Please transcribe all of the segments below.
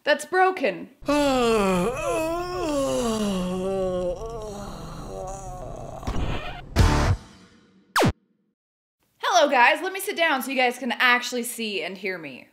That's broken. Hello guys, let me sit down so you guys can actually see and hear me.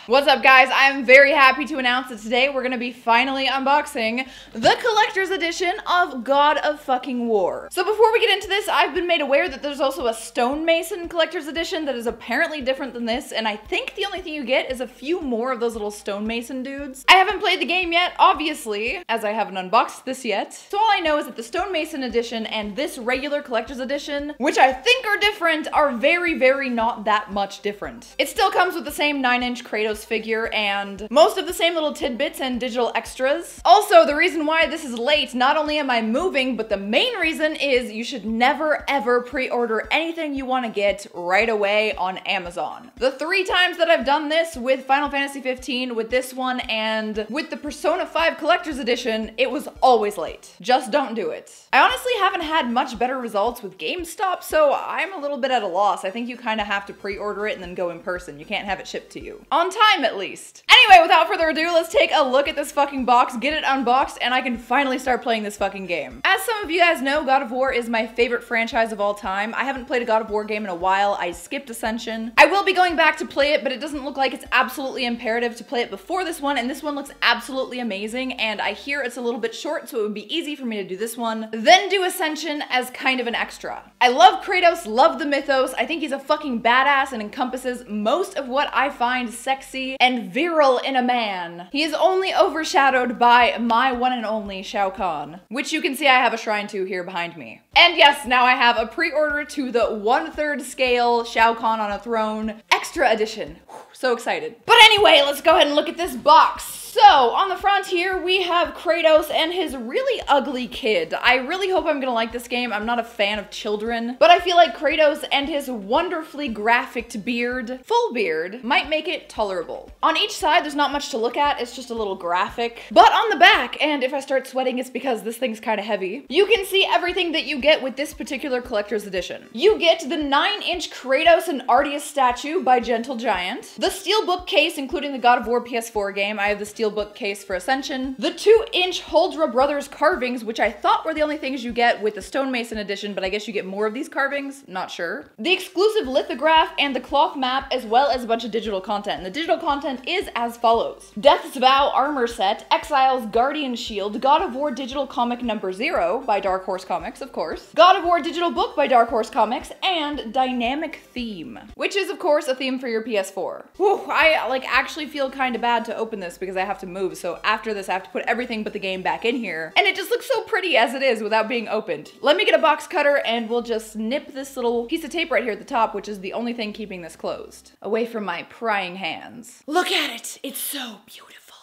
What's up guys? I'm very happy to announce that today we're gonna be finally unboxing the collector's edition of God of fucking War. So before we get into this, I've been made aware that there's also a stonemason collector's edition that is apparently different than this, and I think the only thing you get is a few more of those little stonemason dudes. I haven't played the game yet, obviously, as I haven't unboxed this yet. So all I know is that the stonemason edition and this regular collector's edition, which I think are different, are very, very not that much different. It still comes with the same 9-inch Kratos figure and most of the same little tidbits and digital extras. Also, the reason why this is late, not only am I moving, but the main reason is you should never ever pre-order anything you want to get right away on Amazon. The 3 times that I've done this with Final Fantasy 15, with this one, and with the Persona 5 Collector's Edition, it was always late. Just don't do it. I honestly haven't had much better results with GameStop, so I'm a little bit at a loss. I think you kind of have to pre-order it and then go in person. You can't have it shipped to you. On time, at least. Anyway, without further ado, let's take a look at this fucking box, get it unboxed, and I can finally start playing this fucking game. As some of you guys know, God of War is my favorite franchise of all time. I haven't played a God of War game in a while. I skipped Ascension. I will be going back to play it, but it doesn't look like it's absolutely imperative to play it before this one, and this one looks absolutely amazing, and I hear it's a little bit short, so it would be easy for me to do this one, then do Ascension as kind of an extra. I love Kratos, love the mythos. I think he's a fucking badass and encompasses most of what I find sexy and virile in a man. He is only overshadowed by my one and only Shao Kahn, which you can see I have a shrine to here behind me. And yes, now I have a pre-order to the 1/3 scale Shao Kahn on a throne extra edition. Whew, so excited. But anyway, let's go ahead and look at this box. So, on the front here, we have Kratos and his really ugly kid. I really hope I'm gonna like this game. I'm not a fan of children, but I feel like Kratos and his wonderfully graphicked beard, full beard, might make it tolerable. On each side, there's not much to look at. It's just a little graphic. But on the back, and if I start sweating, it's because this thing's kind of heavy, you can see everything that you get with this particular collector's edition. You get the 9-inch Kratos and Arceus statue by Gentle Giant, the steelbook case, including the God of War PS4 game. I have the steelbook case for Ascension, the 2-inch Holdra Brothers carvings, which I thought were the only things you get with the stonemason edition, but I guess you get more of these carvings, not sure. The exclusive lithograph and the cloth map, as well as a bunch of digital content. And the digital content is as follows: Death's Vow armor set, Exile's Guardian Shield, God of War digital comic number 0 by Dark Horse Comics, of course, God of War digital book by Dark Horse Comics, and Dynamic Theme, which is of course a theme for your PS4. Whew, I like actually feel kind of bad to open this because I have to move, so after this I have to put everything but the game back in here, and it just looks so pretty as it is without being opened. Let me get a box cutter and we'll just nip this little piece of tape right here at the top, which is the only thing keeping this closed, away from my prying hands. Look at it, it's so beautiful.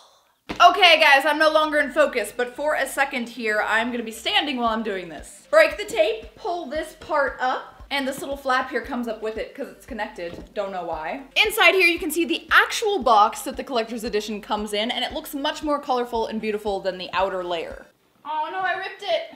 Okay guys, I'm no longer in focus, but for a second here, I'm gonna be standing while I'm doing this. Break the tape, pull this part up, and this little flap here comes up with it because it's connected. Don't know why. Inside here, you can see the actual box that the collector's edition comes in, and it looks much more colorful and beautiful than the outer layer. Oh no, I ripped it.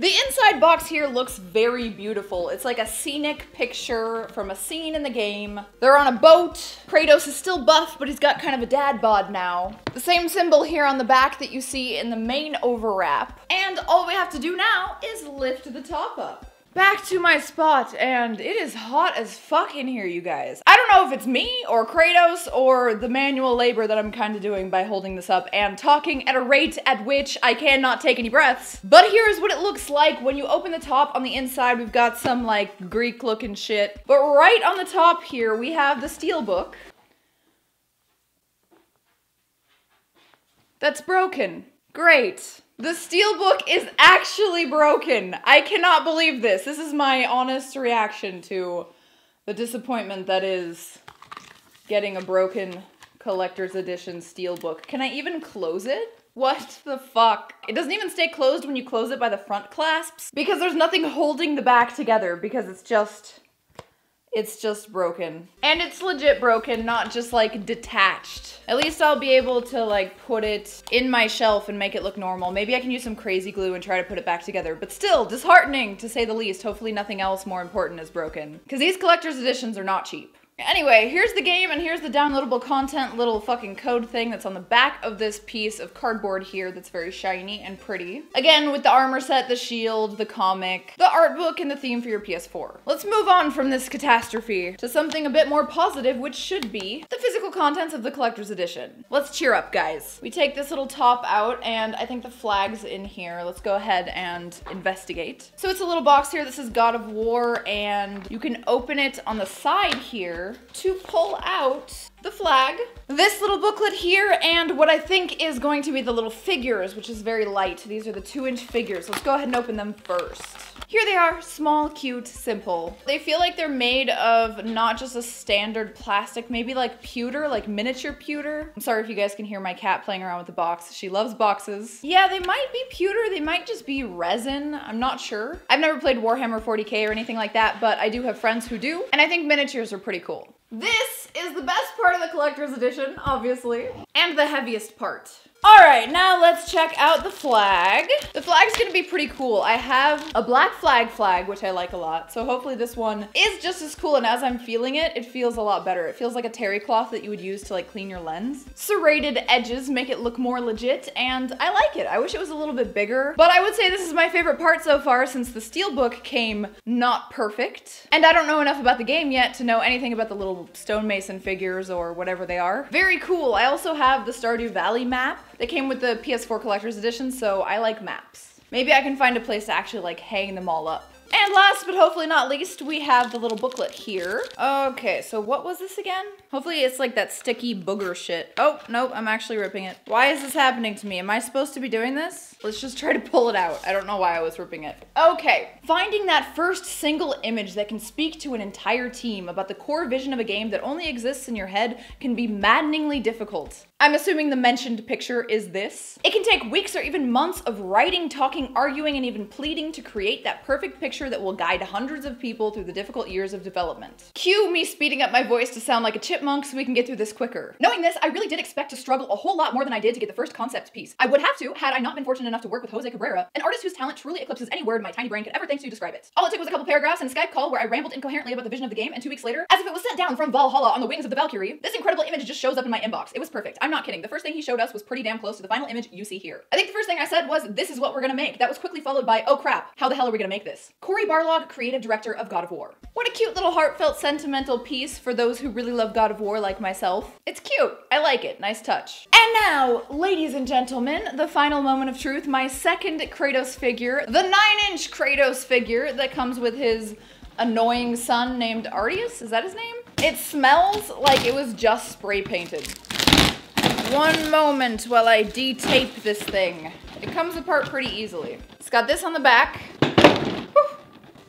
The inside box here looks very beautiful. It's like a scenic picture from a scene in the game. They're on a boat. Kratos is still buff, but he's got kind of a dad bod now. The same symbol here on the back that you see in the main overwrap. And all we have to do now is lift the top up. Back to my spot, and it is hot as fuck in here, you guys. I don't know if it's me or Kratos or the manual labor that I'm kind of doing by holding this up and talking at a rate at which I cannot take any breaths. But here's what it looks like when you open the top. On the inside, we've got some like Greek looking shit. But right on the top here, we have the steelbook. That's broken. Great. The steelbook is actually broken. I cannot believe this. This is my honest reaction to the disappointment that is getting a broken collector's edition steelbook. Can I even close it? What the fuck? It doesn't even stay closed when you close it by the front clasps because there's nothing holding the back together because it's just broken. And it's legit broken, not just like detached. At least I'll be able to like put it in my shelf and make it look normal. Maybe I can use some crazy glue and try to put it back together, but still disheartening to say the least. Hopefully nothing else more important is broken. Because these collector's editions are not cheap. Anyway, here's the game and here's the downloadable content little fucking code thing that's on the back of this piece of cardboard here that's very shiny and pretty. Again, with the armor set, the shield, the comic, the art book, and the theme for your PS4. Let's move on from this catastrophe to something a bit more positive, which should be the physical contents of the collector's edition. Let's cheer up, guys. We take this little top out and I think the flag's in here. Let's go ahead and investigate. So it's a little box here that says God of War, and you can open it on the side here to pull out the flag, this little booklet here, and what I think is going to be the little figures, which is very light. These are the 2-inch figures. Let's go ahead and open them first. Here they are, small, cute, simple. They feel like they're made of not just a standard plastic, maybe like pewter, like miniature pewter. I'm sorry if you guys can hear my cat playing around with the box. She loves boxes. Yeah, they might be pewter, they might just be resin. I'm not sure. I've never played Warhammer 40K or anything like that, but I do have friends who do, and I think miniatures are pretty cool. This is the best part of the collector's edition, obviously, and the heaviest part. All right, now let's check out the flag. The flag's gonna be pretty cool. I have a black flag, which I like a lot. So hopefully this one is just as cool, and as I'm feeling it, it feels a lot better. It feels like a terry cloth that you would use to like clean your lens. Serrated edges make it look more legit, and I like it. I wish it was a little bit bigger, but I would say this is my favorite part so far since the steelbook came not perfect. And I don't know enough about the game yet to know anything about the little stonemason figures or whatever they are. Very cool. I also have the Stardew Valley map. They came with the PS4 Collector's Edition, so I like maps. Maybe I can find a place to actually like hang them all up. And last but hopefully not least, we have the little booklet here. Okay, so what was this again? Hopefully it's like that sticky booger shit. Oh, nope, I'm actually ripping it. Why is this happening to me? Am I supposed to be doing this? Let's just try to pull it out. I don't know why I was ripping it. Okay, finding that first single image that can speak to an entire team about the core vision of a game that only exists in your head can be maddeningly difficult. I'm assuming the mentioned picture is this. It can take weeks or even months of writing, talking, arguing, and even pleading to create that perfect picture that will guide hundreds of people through the difficult years of development. Cue me speeding up my voice to sound like a chipmunk so we can get through this quicker. Knowing this, I really did expect to struggle a whole lot more than I did to get the first concept piece. I would have to, had I not been fortunate enough to work with Jose Cabrera, an artist whose talent truly eclipses any word my tiny brain could ever think to describe it. All it took was a couple paragraphs and a Skype call where I rambled incoherently about the vision of the game, and 2 weeks later, as if it was sent down from Valhalla on the wings of the Valkyrie, this incredible image just shows up in my inbox. It was perfect. I'm not kidding. The first thing he showed us was pretty damn close to the final image you see here. I think the first thing I said was, this is what we're gonna make. That was quickly followed by, oh crap, how the hell are we gonna make this? Cory Barlog, creative director of God of War. What a cute little heartfelt sentimental piece for those who really love God of War like myself. It's cute. I like it. Nice touch. And now, ladies and gentlemen, the final moment of truth, my second Kratos figure, the 9-inch Kratos figure that comes with his annoying son named Artius. Is that his name? It smells like it was just spray painted. One moment while I de-tape this thing. It comes apart pretty easily. It's got this on the back. Whew.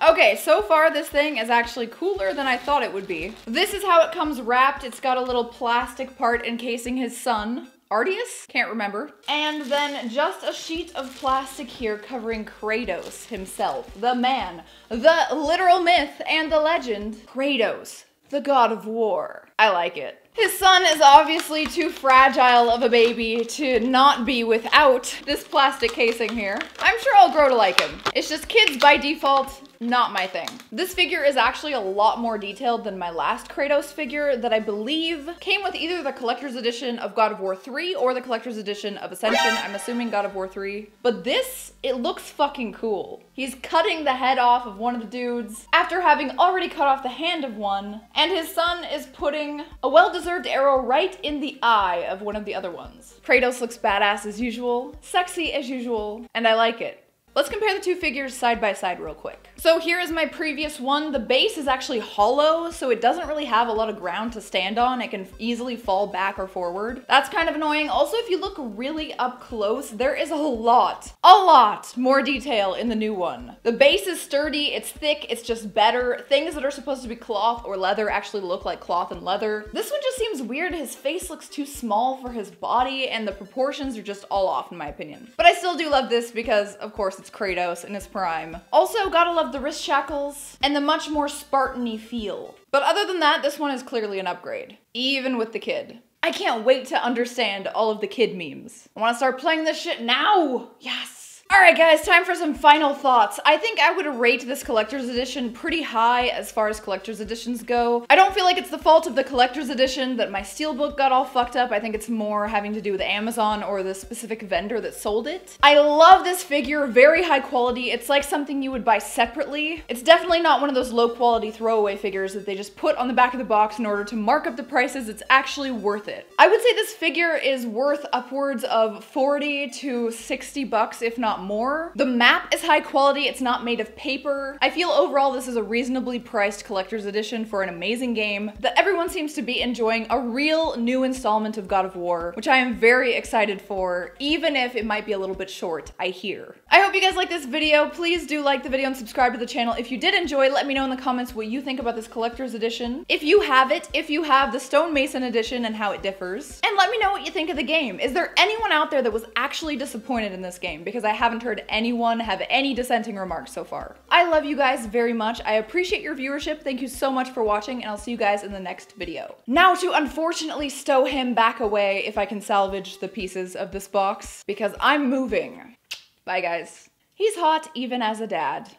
Okay, so far this thing is actually cooler than I thought it would be. This is how it comes wrapped. It's got a little plastic part encasing his son, Artius? Can't remember. And then just a sheet of plastic here covering Kratos himself, the man, the literal myth and the legend, Kratos, the God of War. I like it. His son is obviously too fragile of a baby to not be without this plastic casing here. I'm sure I'll grow to like him. It's just kids by default, not my thing. This figure is actually a lot more detailed than my last Kratos figure that I believe came with either the collector's edition of God of War 3 or the collector's edition of Ascension. I'm assuming God of War 3. But this, it looks fucking cool. He's cutting the head off of one of the dudes after having already cut off the hand of one, and his son is putting a well-deserved arrow right in the eye of one of the other ones. Kratos looks badass as usual, sexy as usual, and I like it. Let's compare the two figures side by side real quick. So here is my previous one. The base is actually hollow, so it doesn't really have a lot of ground to stand on. It can easily fall back or forward. That's kind of annoying. Also, if you look really up close, there is a lot more detail in the new one. The base is sturdy, it's thick, it's just better. Things that are supposed to be cloth or leather actually look like cloth and leather. This one just seems weird. His face looks too small for his body, and the proportions are just all off in my opinion. But I still do love this because, of course, it's Kratos in his prime. Also, gotta love the wrist shackles and the much more Spartan-y feel. But other than that, this one is clearly an upgrade, even with the kid. I can't wait to understand all of the kid memes. I wanna start playing this shit now! Yes! Alright guys, time for some final thoughts. I think I would rate this collector's edition pretty high as far as collector's editions go. I don't feel like it's the fault of the collector's edition that my steelbook got all fucked up. I think it's more having to do with Amazon or the specific vendor that sold it. I love this figure, very high quality. It's like something you would buy separately. It's definitely not one of those low quality throwaway figures that they just put on the back of the box in order to mark up the prices. It's actually worth it. I would say this figure is worth upwards of 40 to 60 bucks, if not more. The map is high quality, it's not made of paper. I feel overall this is a reasonably priced collector's edition for an amazing game that everyone seems to be enjoying, a real new installment of God of War, which I am very excited for, even if it might be a little bit short, I hear. I hope you guys like this video. Please do like the video and subscribe to the channel. If you did enjoy, let me know in the comments what you think about this collector's edition. If you have it, if you have the Stonemason edition and how it differs. And let me know what you think of the game. Is there anyone out there that was actually disappointed in this game? Because I haven't heard anyone have any dissenting remarks so far. I love you guys very much. I appreciate your viewership. Thank you so much for watching, and I'll see you guys in the next video. Now to unfortunately stow him back away if I can salvage the pieces of this box, because I'm moving. Bye guys. He's hot even as a dad.